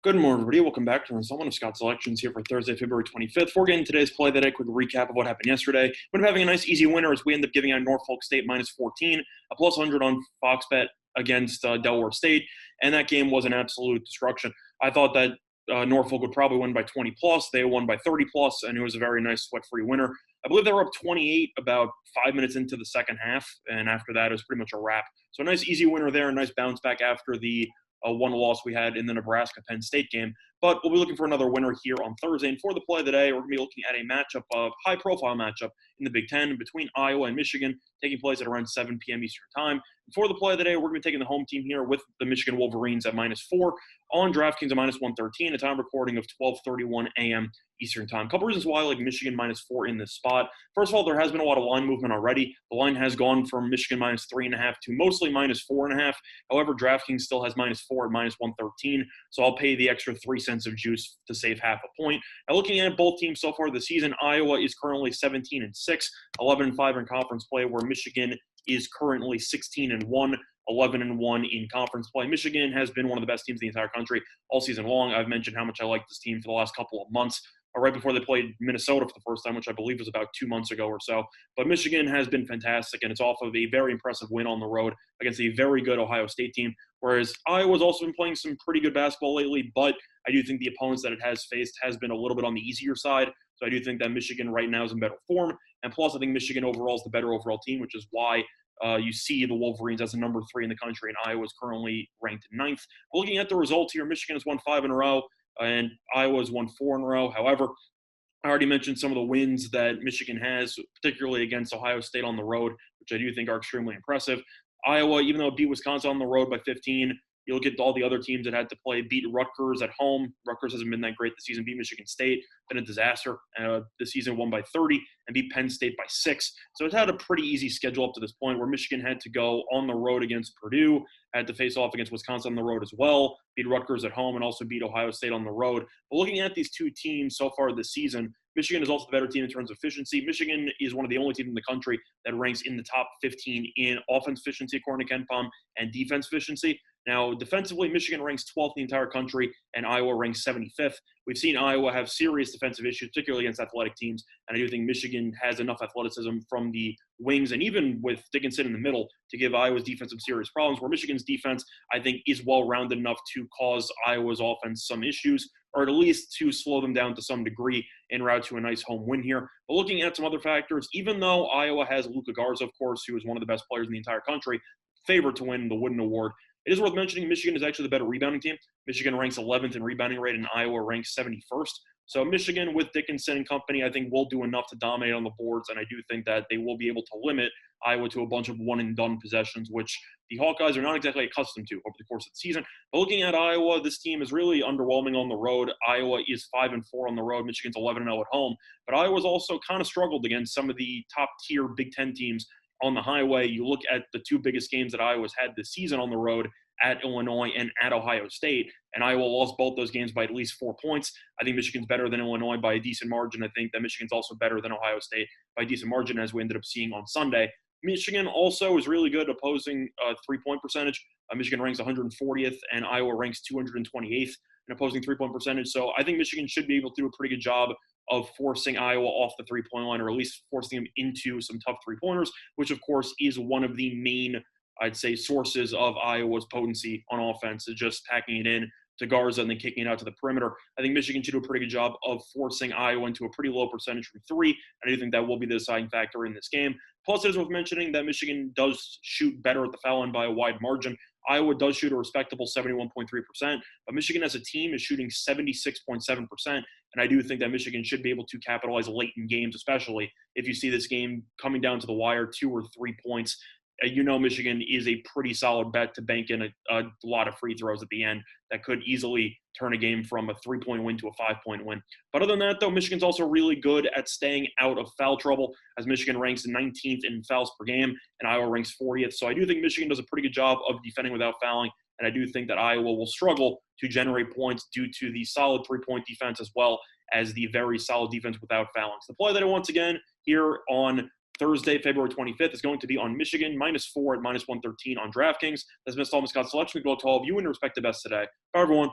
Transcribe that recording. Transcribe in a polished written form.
Good morning, everybody. Welcome back to our installment of Scott's Selections here for Thursday, February 25th. Before getting today's play that day, quick recap of what happened yesterday. We ended up having a nice, easy winner as we end up giving out Norfolk State minus 14, a plus 100 on Fox Bet against Delaware State, and that game was an absolute destruction. I thought that Norfolk would probably win by 20 plus. They won by 30 plus, and it was a very nice sweat-free winner. I believe they were up 28 about 5 minutes into the second half, and after that, it was pretty much a wrap. So a nice, easy winner there, a nice bounce back after the one loss we had in the Nebraska-Penn State game. But we'll be looking for another winner here on Thursday. And for the play of the day, we're going to be looking at a matchup of high-profile matchup in the Big Ten between Iowa and Michigan, taking place at around 7 p.m. Eastern Time. And for the play of the day, we're going to be taking the home team here with the Michigan Wolverines at -4 on DraftKings at -113, a time recording of 12:31 a.m. Eastern Time. A couple reasons why I like Michigan -4 in this spot. First of all, there has been a lot of line movement already. The line has gone from Michigan -3.5 to mostly -4.5. However, DraftKings still has -4 at -113, so I'll pay the extra 3 cents of juice to save half a point. Now, looking at both teams so far this season, Iowa is currently 17-6, 11-5 in conference play, where Michigan is currently 16-1. 11-1 in conference play. Michigan has been one of the best teams in the entire country all season long. I've mentioned how much I like this team for the last couple of months, right before they played Minnesota for the first time, which I believe was about 2 months ago or so. But Michigan has been fantastic, and it's off of a very impressive win on the road against a very good Ohio State team, whereas Iowa's also been playing some pretty good basketball lately, but I do think the opponents that it has faced has been a little bit on the easier side. So I do think that Michigan right now is in better form, and plus I think Michigan overall is the better overall team, which is why you see the Wolverines as a number 3 in the country, and Iowa is currently ranked 9th. But looking at the results here, Michigan has won 5 in a row, and Iowa has won 4 in a row. However, I already mentioned some of the wins that Michigan has, particularly against Ohio State on the road, which I do think are extremely impressive. Iowa, even though it beat Wisconsin on the road by 15, you look at all the other teams that had to play, beat Rutgers at home. Rutgers hasn't been that great this season. Beat Michigan State, been a disaster. This season won by 30 and beat Penn State by 6. So it's had a pretty easy schedule up to this point, where Michigan had to go on the road against Purdue, had to face off against Wisconsin on the road as well, beat Rutgers at home, and also beat Ohio State on the road. But looking at these two teams so far this season, Michigan is also the better team in terms of efficiency. Michigan is one of the only teams in the country that ranks in the top 15 in offense efficiency, according to KenPom, and defense efficiency. Now, defensively, Michigan ranks 12th in the entire country, and Iowa ranks 75th. We've seen Iowa have serious defensive issues, particularly against athletic teams, and I do think Michigan has enough athleticism from the wings and even with Dickinson in the middle to give Iowa's defense some serious problems, where Michigan's defense, I think, is well-rounded enough to cause Iowa's offense some issues, or at least to slow them down to some degree en route to a nice home win here. But looking at some other factors, even though Iowa has Luka Garza, of course, who is one of the best players in the entire country, favored to win the Wooden Award, it is worth mentioning Michigan is actually the better rebounding team. Michigan ranks 11th in rebounding rate, and Iowa ranks 71st. So Michigan with Dickinson and company, I think, will do enough to dominate on the boards, and I do think that they will be able to limit Iowa to a bunch of one-and-done possessions, which the Hawkeyes are not exactly accustomed to over the course of the season. But looking at Iowa, this team is really underwhelming on the road. Iowa is 5-4 on the road. Michigan's 11-0 at home. But Iowa's also kind of struggled against some of the top-tier Big Ten teams on the highway. You look at the 2 biggest games that Iowa's had this season on the road, at Illinois and at Ohio State, and Iowa lost both those games by at least 4 points. I think Michigan's better than Illinois by a decent margin. I think that Michigan's also better than Ohio State by a decent margin, as we ended up seeing on Sunday. Michigan also is really good opposing three-point percentage. Michigan ranks 140th, and Iowa ranks 228th in opposing three-point percentage. So I think Michigan should be able to do a pretty good job of forcing Iowa off the three-point line, or at least forcing them into some tough three-pointers, which, of course, is one of the main, I'd say, sources of Iowa's potency on offense, is just packing it in to Garza and then kicking it out to the perimeter. I think Michigan should do a pretty good job of forcing Iowa into a pretty low percentage from 3, and I do think that will be the deciding factor in this game. Plus, it is worth mentioning that Michigan does shoot better at the foul line by a wide margin. Iowa does shoot a respectable 71.3%, but Michigan as a team is shooting 76.7%, and I do think that Michigan should be able to capitalize late in games, especially if you see this game coming down to the wire 2 or 3 points. You know Michigan is a pretty solid bet to bank in a lot of free throws at the end that could easily turn a game from a 3-point win to a 5-point win. But other than that, though, Michigan's also really good at staying out of foul trouble, as Michigan ranks 19th in fouls per game, and Iowa ranks 40th. So I do think Michigan does a pretty good job of defending without fouling, and I do think that Iowa will struggle to generate points due to the solid three-point defense as well as the very solid defense without fouling. So the play that I once again here on Thursday, February 25th, is going to be on Michigan, -4 at -113 on DraftKings. That's been Scott's Selection. Good luck to all of you in your respective bets today. Bye, everyone.